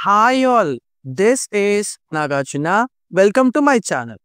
Hi all, this is Nagarjuna. Welcome to my channel.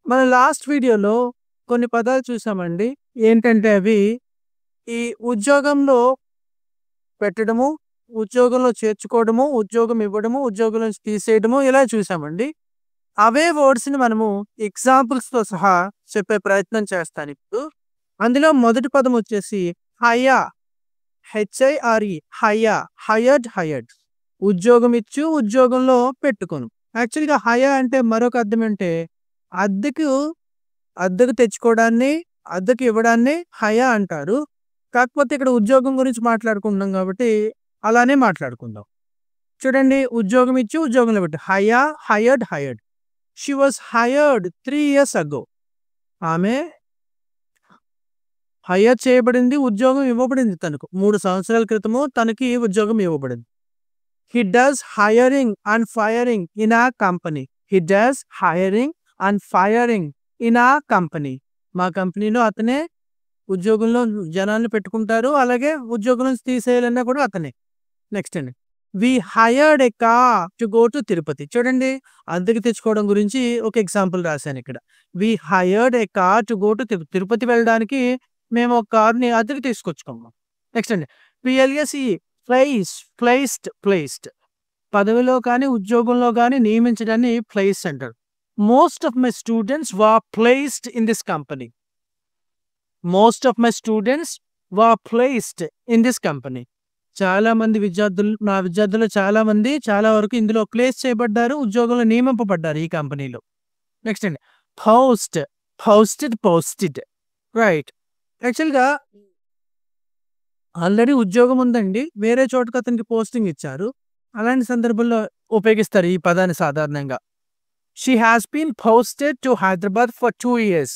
మన last వీడియోలో కొన్ని పదాలు చూసామండి. ఏంటంటే అవి ఈ ఉద్యోగంలో పెట్టడము, ఉద్యోగంలో చేర్చుకోవడము, ఉద్యోగం ఇవ్వడము, ఉద్యోగం నుంచి తీసేయడము ఇలా చూసామండి. అవే వర్డ్స్ని మనము ఎగ్జాంపుల్స్తో సహా చెప్పే ప్రయత్నం చేస్తాను ఇప్పుడు. అందులో మొదటి పదం వచ్చేసి హయా, హెచ్ఐఆర్ఈ, హయా, హయర్డ్. ఉద్యోగం ఇచ్చు ఉద్యోగంలో పెట్టుకోను. యాక్చువల్గా హయా అంటే మరొక అర్థం అంటే అద్దెకు తెచ్చుకోవడాన్ని, అద్దెకు ఇవ్వడాన్ని హయా అంటారు. కాకపోతే ఇక్కడ ఉద్యోగం గురించి మాట్లాడుకుంటున్నాం కాబట్టి అలానే మాట్లాడుకుందాం. చూడండి, ఉద్యోగం ఇచ్చి ఉద్యోగంలో పెట్టు. Hagia, hired. She was hired 3 years ago. ఆమె హయర్ చేయబడింది, ఉద్యోగం ఇవ్వబడింది. తనకు 3 సంవత్సరాల క్రితము తనకి ఉద్యోగం ఇవ్వబడింది. He does hiring and firing in our company. మా కంపెనీలో అతనే ఉద్యోగంలో జనాన్ని పెట్టుకుంటారు, అలాగే ఉద్యోగం నుంచి తీసేయాలన్నా కూడా అతనే. నెక్స్ట్ అండి, we hired a car to go to Tirupati. చూడండి, అద్దెకి తెచ్చుకోవడం గురించి ఒక ఎగ్జాంపుల్ రాశాను ఇక్కడ. We hired a car to go to Tirupati వెళ్ళడానికి మేము ఒక కార్ని అద్దెకి తీసుకొచ్చుకున్నాం. నెక్స్ట్ అండి, పిఎల్ఎస్ఈ, ప్లేస్డ్. పదవిలో కానీ ఉద్యోగంలో కానీ నియమించడాన్ని ప్లేస్ అంటారు. Most of my students were placed in this company. చాలా మంది విద్యార్థులు, నా విద్యార్థులు చాలా వరకు ఇందులో ప్లేస్ చేయబడ్డారు, ఉద్యోగంలో నియమింపబడ్డారు ఈ కంపెనీలో. నెక్స్ట్ అండి, పోస్టెడ్. రైట్. యాక్చువల్గా ఆల్రెడీ ఉద్యోగం ఉందండి, వేరే చోటుకు అతనికి పోస్టింగ్ ఇచ్చారు. అలాంటి సందర్భంలో ఉపయోగిస్తారు ఈ పదాన్ని సాధారణంగా. She has been posted to Hyderabad for 2 years.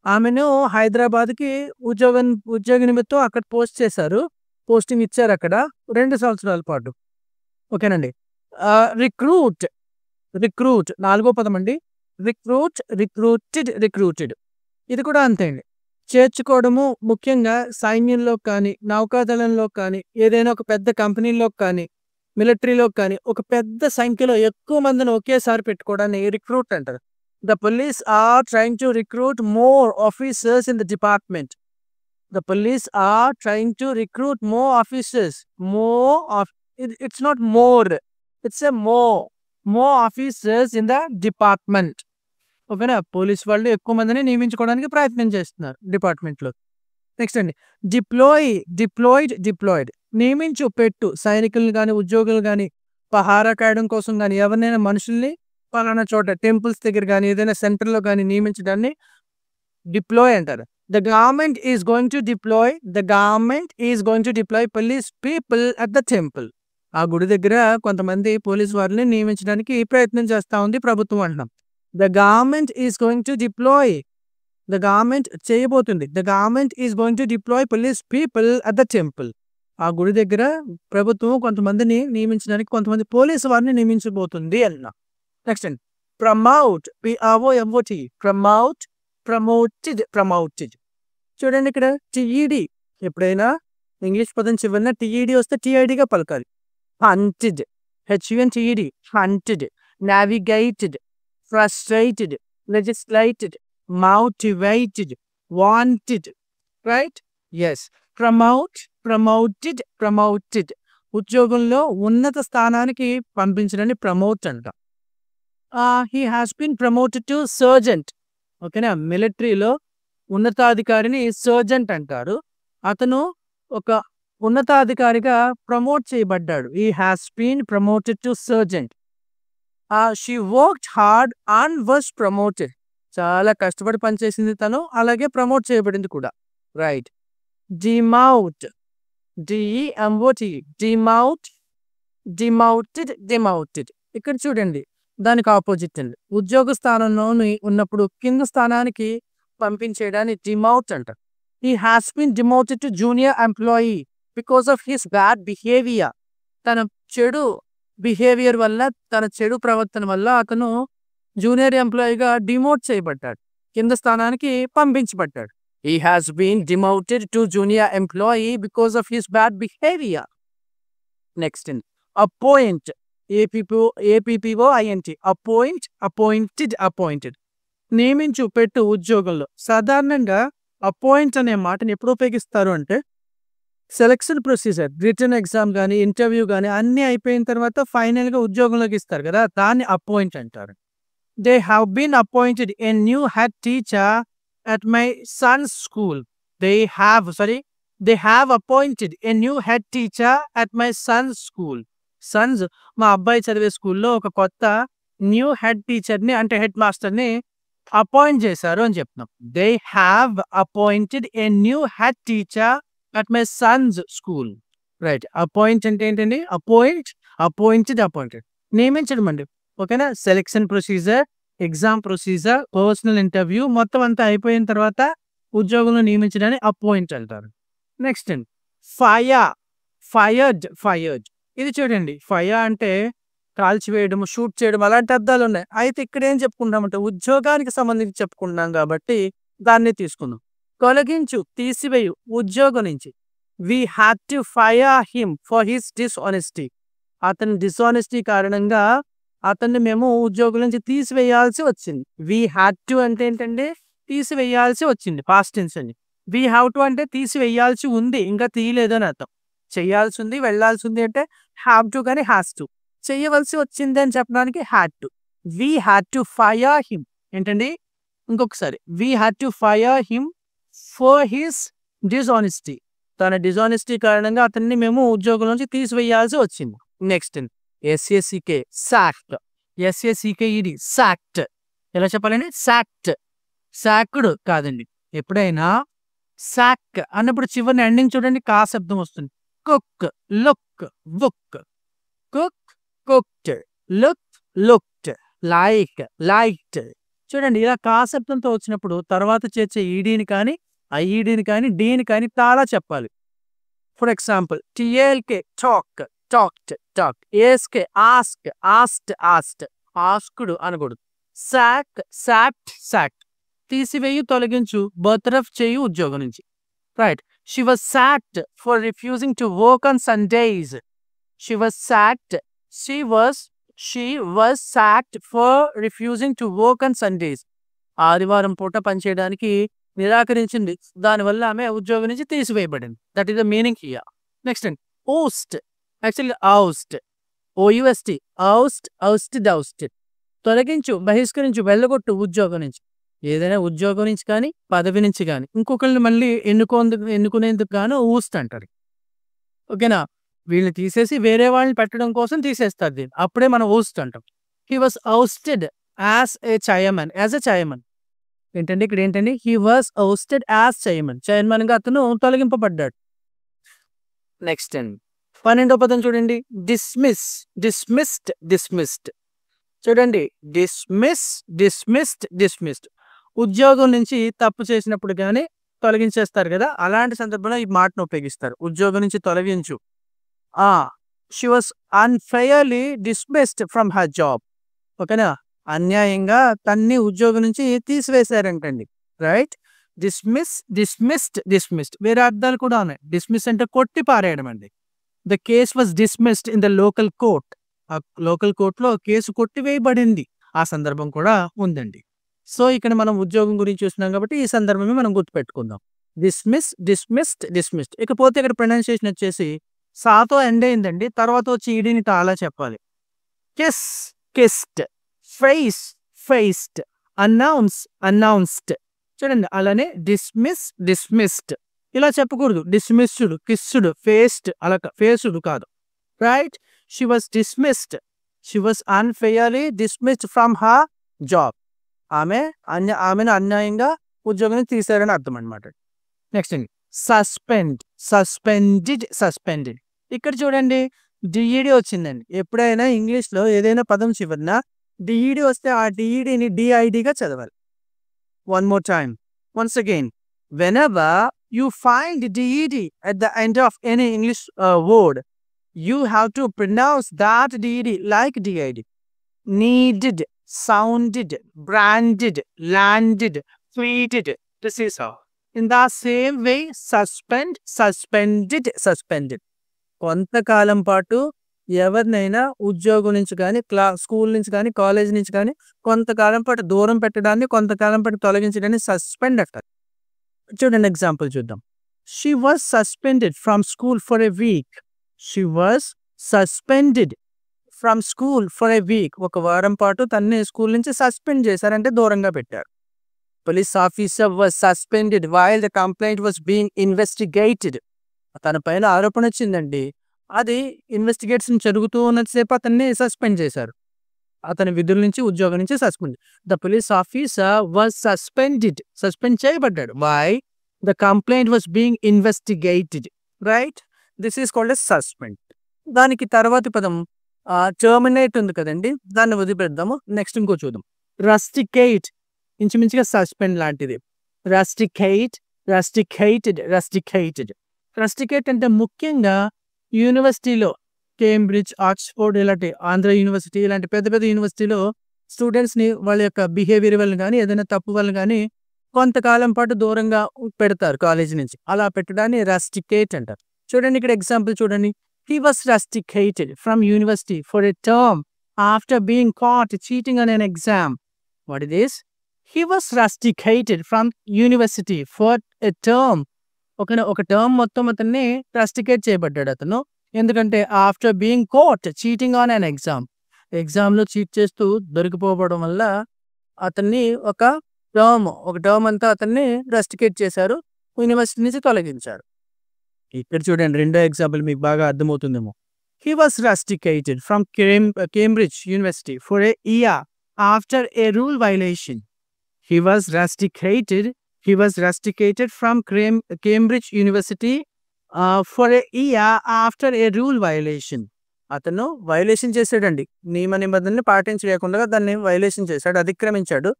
ఆమెను హైదరాబాద్కి ఉద్యోగ నిమిత్తం అక్కడ పోస్టింగ్ ఇచ్చారు అక్కడ 2 సంవత్సరాల పాటు. ఓకేనండి. రిక్రూట్ 4వ పదం అండి. రిక్రూటెడ్. ఇది కూడా అంతే అండి. చేర్చుకోవడము, ముఖ్యంగా సైన్యంలో కానీ, నౌకాదళంలో కానీ, ఏదైనా ఒక పెద్ద కంపెనీలో కానీ, మిలిటరీలో కానీ ఒక పెద్ద సంఖ్యలో ఎక్కువ మందిని ఒకేసారి పెట్టుకోవడాన్ని రిక్రూట్ అంటారు. The police are trying to recruit more officers in the department. It's not more, it's a more officers in the department. ఓకేనా? పోలీస్ వాళ్ళు ఎక్కువ మందిని నియమించుకోవడానికి ప్రయత్నం చేస్తున్నారు డిపార్ట్మెంట్లో. నెక్స్ట్ అండి, డిప్లాయిడ్. నియమించు, పెట్టు. సైనికులను కానీ, ఉద్యోగులు కానీ, పహారా కాయడం కోసం కానీ, ఎవరినైనా మనుషుల్ని పలానా చోట టెంపుల్స్ దగ్గర కానీ, ఏదైనా సెంటర్లో కానీ నియమించడాన్ని డిప్లాయ్ అంటారు. The government is going to deploy police people at the temple. ఆ గుడి దగ్గర కొంతమంది పోలీస్ వారిని నియమించడానికి ప్రయత్నం చేస్తూ ఉంది ప్రభుత్వం అంటున్నాం. The government is going to deploy police people at the temple. ఆ గుడి దగ్గర ప్రభుత్వం కొంతమందిని నియమించడానికి కొంతమంది పోలీసు వారిని నియమించబోతుంది అన్న. నెక్స్ట్ అండి, ప్రమోట్, ప్రమోటెడ్. చూడండి, ఇక్కడ టిఈడి, ఎప్పుడైనా ఇంగ్లీష్ పదం చివరిన టిఈడి వస్తే టిఐడిగా పలకాలి. Haunted, H U N T E D, haunted. Navigated, frustrated, legislated, motivated, wanted. Right? Yes. Promoted. ఉద్యోగంలో ఉన్నత స్థానానికి పంపించడాన్ని ప్రమోట్ అంట. He has been promoted to sergeant. ఓకేనా? మిలిటరీలో ఉన్నతాధికారిని సర్జెంట్ అంటారు. అతను ఒక ఉన్నతాధికారిగా ప్రమోట్ చేయబడ్డాడు. He has been promoted to sergeant. She worked hard and was promoted. చాలా కష్టపడి పనిచేసింది తను, అలాగే ప్రమోట్ చేయబడింది కూడా. రైట్. Demote, demoted. ఇక్కడ చూడండి, దానికి ఆపోజిట్ అండి. ఉద్యోగ స్థానంలో ఉన్నప్పుడు కింద స్థానానికి పంపించేయడాన్ని డిమౌట్ అంటారు. He has been demoted to junior employee because of his bad behaviour. తన చెడు బిహేవియర్ వల్ల, తన చెడు ప్రవర్తన వల్ల అతను జూనియర్ ఎంప్లాయీగా డిమోట్ చేయబడ్డాడు, కింద స్థానానికి పంపించబడ్డాడు. He has been demoted to junior employee because of his bad behavior. Next, appoint. APPOINT appointed నియమించు పెట్టు ఉద్యోగంలో. సాధారణంగా అపాయింట్ అనే మాటని ఎప్పుడు ఉపయోగిస్తారు అంటే సెలక్షన్ ప్రొసీజర్, రిటన్ ఎగ్జామ్ కానీ ఇంటర్వ్యూ కానీ అన్నీ అయిపోయిన తర్వాత ఫైనల్గా ఉద్యోగంలోకి ఇస్తారు కదా, దాన్ని అపాయింట్ అంటారు. They have been appointed a new head teacher at my son's school. They have appointed a new head teacher at my son's school. Sons మా అబ్బాయి చదివే స్కూల్లో ఒక కొత్త న్యూ హెడ్ టీచర్ని అంటే హెడ్ మాస్టర్ని అపాయింట్ చేశారు అని చెప్తున్నాం. They have appointed a new head teacher at my son's school. Right. Appoint అంటే ఏంటండి? అపాయింటెడ్ నియమించడం అండి. ఓకేనా? Selection procedure, exam procedure, personal interview మొత్తం అంతా అయిపోయిన తర్వాత ఉద్యోగంలో నియమించడాన్ని అపాయింట్ అంటారు. నెక్స్ట్ అండి ఫైర్డ్. ఇది చూడండి, ఫైర్ అంటే కాల్చివేయడం, షూట్ చేయడం అలాంటి అర్థాలు ఉన్నాయి. అయితే ఇక్కడ ఏం చెప్పుకుంటామంటే ఉద్యోగానికి సంబంధించి చెప్పుకుంటున్నాం కాబట్టి దాన్ని తీసుకుందాం. తొలగించు, తీసివేయు ఉద్యోగం నుంచి. We had to fire him for his dishonesty. అతని డిస్ఆనెస్టీ కారణంగా అతన్ని మేము ఉద్యోగం నుంచి తీసివేయాల్సి వచ్చింది. వీ హ్యాడ్ టు అంటే ఏంటంటే తీసివేయాల్సి వచ్చింది, పాస్ట్ టెన్స్ అండి. వీ హ్యావ్ టు అంటే తీసివేయాల్సి ఉంది, ఇంకా తీయలేదు అని అర్థం. చేయాల్సి ఉంది, వెళ్లాల్సి ఉంది అంటే హ్యావ్ టు కానీ హ్యాస్ టు. చేయవలసి వచ్చింది అని చెప్పడానికి had to. We had to fire him ఏంటండి? ఇంకొకసారి, we had to fire him for his dishonesty. తన డిస్ఆనెస్టీ కారణంగా అతన్ని మేము ఉద్యోగం నుంచి తీసివేయాల్సి వచ్చింది. Next SACK sacked. SACKED sacked. ఎలా చెప్పాలండి? సాక్డ్ కాదండి. ఎప్పుడైనా సాక్ అన్నప్పుడు చివరిని ఎండింగ్ చూడండి, కా శబ్దం వస్తుంది. Cook, look, book. Cook, cooked. Looked. Liked. చూడండి, ఇలా కా శబ్దంతో వచ్చినప్పుడు తర్వాత చేర్చే ఈడీని కానీ ఐఈడీని కానీ డీని కానీ తాలా చెప్పాలి. For example TALK talked. ASK asked అనకూడదు. సాక్డ్. తీసివేయు, తొలగించు, బర్తరఫ్ చేయు ఉద్యోగం నుంచి. Right. She was sacked for refusing to work on Sundays. She was sacked for refusing to work on Sundays. ఆదివారం పూట పనిచేయడానికి నిరాకరించింది, దానివల్ల ఆమె ఉద్యోగం నుంచి తీసివేయబడింది. That is the meaning here. Next అండి ఓస్ట్. యాక్చువల్లీ ఔస్ట్. తొలగించు, బహిష్కరించు, వెళ్ళగొట్టు ఉద్యోగం నుంచి. ఏదైనా ఉద్యోగం నుంచి కానీ పదవి నుంచి కానీ ఇంకొకరిని మళ్ళీ ఎన్నుకునేందుకు గాను ఊస్ట్ అంటారు. ఓకేనా? వీళ్ళని తీసేసి వేరే వాళ్ళని పెట్టడం కోసం తీసేస్తారు దీన్ని, అప్పుడే మనం ఊస్ట్ అంటాం. He was ఔస్టెడ్ as a chairman. ఏంటండి ఇక్కడ ఏంటండి? హీ వాస్ ఔస్టెడ్ యాజ్ చైర్మన్ గా అతను తొలగింపబడ్డాడు. నెక్స్ట్ అండి 12వ పదం చూడండి, డిస్మిస్డ్. చూడండి, డిస్మిస్డ్. ఉద్యోగం నుంచి తప్పు చేసినప్పుడు కానీ తొలగించేస్తారు కదా, అలాంటి సందర్భంలో ఈ మాటను ఉపయోగిస్తారు. ఉద్యోగం నుంచి తొలగించు. She was unfairly dismissed from her job. ఓకేనా? అన్యాయంగా తన్ని ఉద్యోగం నుంచి తీసివేశారంటండి. రైట్. డిస్మిస్డ్. వేరే అర్థాలు కూడా ఉన్నాయి. డిస్మిస్ అంటే కొట్టి పారేయడం అండి. The case was dismissed in the local court. ఆ లోకల్ కోర్టులో కేసు కొట్టివేయబడింది. ఆ సందర్భం కూడా ఉందండి. సో ఇక్కడ మనం ఉద్యోగం గురించి చూస్తున్నాం కాబట్టి ఈ సందర్భమే మనం గుర్తుపెట్టుకుందాం. డిస్మిస్డ్. ఇకపోతే ఇక్కడ ప్రొనౌన్సియేషన్ వచ్చేసి సాతో ఎండ్ అయిందండి, తర్వాత వచ్చి ఈడీని తాలా చెప్పాలి. కిస్డ్. ఫేస్డ్. అనౌన్స్డ్. చూడండి, అలానే డిస్మిస్డ్ ఇలా చెప్పకూడదు. డిస్మిస్డ్, కిస్డ్, ఫేస్డ్ అలా ఫేస్డ్ కాదు. Right. She was dismissed. She was unfairly dismissed from her job. ఆమెను అన్యాయంగా ఉద్యోగం తీశారని అర్థం అనమాట. నెక్స్ట్ అండి సస్పెండెడ్. ఇక్కడ చూడండి, డిఈడి వచ్చిందండి. ఎప్పుడైనా ఇంగ్లీష్లో ఏదైనా పదం చివరిన డిఈడి వస్తే ఆ డిఈడిని డిఐడిగా చదవాలి. One more time, once again, whenever you find DED at the end of any English word, you have to pronounce that DED like DID. Needed, sounded, branded, landed, treated. This is how. In the same way, suspended. కొంతకాలం పాటు ఎవరినైనా ఉద్యోగం నుంచి కానీ, school నుంచి కానీ, college నుంచి కానీ కొంతకాలం పాటు దూరం పెట్టడాన్ని, కొంతకాలం పాటు తొలగించడాన్ని సస్పెండ్ అంటారు. చూడండి ఎగ్జాంపుల్ చూద్దాం. She was suspended from school for a week. She was suspended from school for a week. ఒక వారం పాటు తన్ని స్కూల్ నుంచి సస్పెండ్ చేశారంటే దూరంగా పెట్టారు. Police officer was suspended while the complaint was being investigated. తన పైన ఆరోపణ వచ్చిందండి, అది ఇన్వెస్టిగేషన్ జరుగుతూ ఉన్నంతసేపు అతన్ని సస్పెండ్ చేశారు. అతని విధుల నుంచి, ఉద్యోగం నుంచి suspend. The police officer was suspended, suspend చేయబడ్డాడు. Why the complaint was being investigated. Right, this is called a suspend. దానికి తర్వాతి పదం టర్మినేట్ ఉంది కదండి, దాన్ని వదిలిపెడదాము. నెక్స్ట్ ఇంకో చూద్దాం. రస్టికేట్, ఇంచుమించుగా సస్పెండ్ లాంటిది. రస్టికేట్, రస్టికేటెడ్, రస్టికేటెడ్. రస్టికేట్ అంటే ముఖ్యంగా యూనివర్సిటీలో కేంబ్రిడ్జ్, ఆక్స్ఫోర్డ్, ఇలాంటి ఆంధ్ర యూనివర్సిటీ, ఇలాంటి పెద్ద పెద్ద యూనివర్సిటీలో స్టూడెంట్స్ని వాళ్ళ యొక్క బిహేవియర్ వల్ల కానీ, ఏదైనా తప్పు వల్ల కానీ కొంతకాలం పాటు దూరంగా పెడతారు కాలేజీ నుంచి. అలా పెట్టడాన్ని రస్టికేట్ అంటారు. చూడండి ఇక్కడ ఎగ్జాంపుల్ చూడండి. He was rusticated from university for a term after being caught cheating on an exam. What it is? He was rusticated from university for a term. ఒక టర్మ్ మొత్తం అతన్ని రస్టికేట్ చేయబడ్డాడు అతను. ఎందుకంటే after being caught cheating on an exam, ఎగ్జామ్లో cheat చేస్తూ దొరికిపోవడం వల్ల అతన్ని ఒక టర్మ్ అంతా అతన్ని రస్టికేట్ చేశారు, యూనివర్సిటీ నుంచి తొలగించారు. ఇక్కడ చూడండి రెండో ఎగ్జాంపుల్ మీకు బాగా అర్థమవుతుందేమో. He was rusticated from Cambridge university for a year after a rule violation. He was rusticated from Cambridge university for a year after a rule violation. అతను వైలేషన్ చేశాడండి, నియమ నిబంధనలు పాటించలేకుండా దాన్ని వైలేషన్ చేశాడు, అతిక్రమించాడు.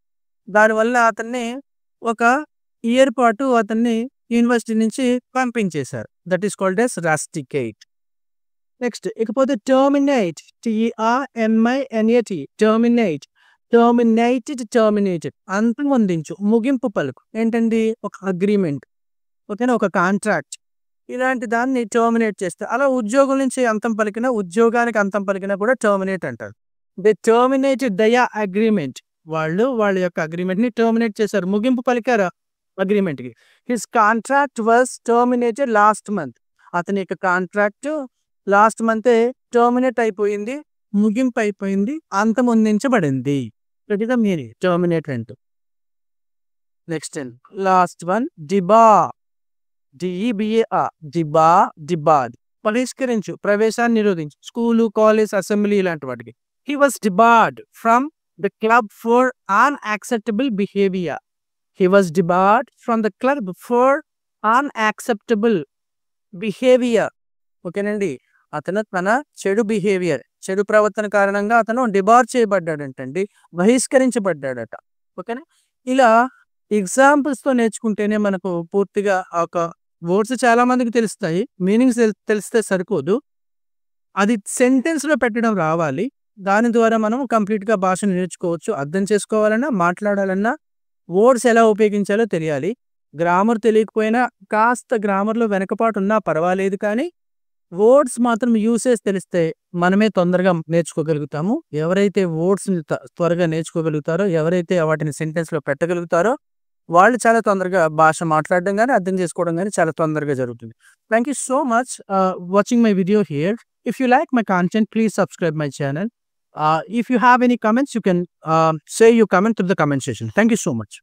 దానివల్ల అతన్ని ఒక ఇయర్ పాటు అతన్ని యూనివర్సిటీ నుంచి పంపించేశారు. That is called as rusticate. Next ఇకపోతే టర్మినేట్, TERMINAT, టర్మినేట్, టర్మినేటెడ్, అంతమొందించు, ముగింపు పలుకు. ఏంటండి? ఒక అగ్రిమెంట్, ఓకేనా, ఒక కాంట్రాక్ట్, ఇలాంటి దాన్ని టర్మినేట్ చేస్తే, అలా ఉద్యోగం నుంచి అంతం పలికినా, ఉద్యోగానికి అంతం పలికినా కూడా టర్మినేట్ అంటారు. They terminated their agreement. వాళ్ళ యొక్క అగ్రిమెంట్ ని టర్మినేట్ చేశారు, ముగింపు పలికారు అగ్రిమెంట్ కి. His contract was terminated last month. అతని యొక్క కాంట్రాక్ట్ లాస్ట్ మంతే టర్మినేట్ అయిపోయింది, ముగింపు అయిపోయింది, అంతమొందించబడింది. That is the meaning terminate అంటే. Next last one, debar, DEBAR, debar, బహిష్కరించు, ప్రవేశాన్ని నిరోధించు, స్కూలు, కాలేజ్, అసెంబ్లీ ఇలాంటి వాటికి. He was debarred from the club for unacceptable behaviour. He was debarred from the club for unacceptable behavior. ఓకేనండి, అతను తన చెడు ప్రవర్తన కారణంగా అతను డిబార్ చేయబడ్డాడంటండి, బహిష్కరించబడ్డాడట. ఓకేనా? ఇలా ఎగ్జాంపుల్స్తో నేర్చుకుంటేనే మనకు పూర్తిగా ఒక వర్డ్స్ చాలా మందికి తెలుస్తాయి, మీనింగ్స్ తెలిస్తే సరిపోదు, అది సెంటెన్స్లో పెట్టడం రావాలి. దాని ద్వారా మనం కంప్లీట్గా భాషను నేర్చుకోవచ్చు. అర్థం చేసుకోవాలన్నా, మాట్లాడాలన్నా వర్డ్స్ ఎలా ఉపయోగించాలో తెలియాలి. గ్రామర్ తెలియకపోయినా, కాస్త గ్రామర్లో వెనకపాటు ఉన్నా పర్వాలేదు, కానీ వర్డ్స్ మాత్రం యూసేజ్ తెలిస్తే మనమే తొందరగా నేర్చుకోగలుగుతాము. ఎవరైతే వర్డ్స్ని త్వరగా నేర్చుకోగలుగుతారో, ఎవరైతే వాటిని సెంటెన్స్లో పెట్టగలుగుతారో వాళ్ళు చాలా తొందరగా భాష మాట్లాడడం కానీ, అర్థం చేసుకోవడం కానీ చాలా తొందరగా జరుగుతుంది. Thank you so much watching my video here. If you like my content, please subscribe my channel. If you have any comments, you can say your comment to the comment section. Thank you so much.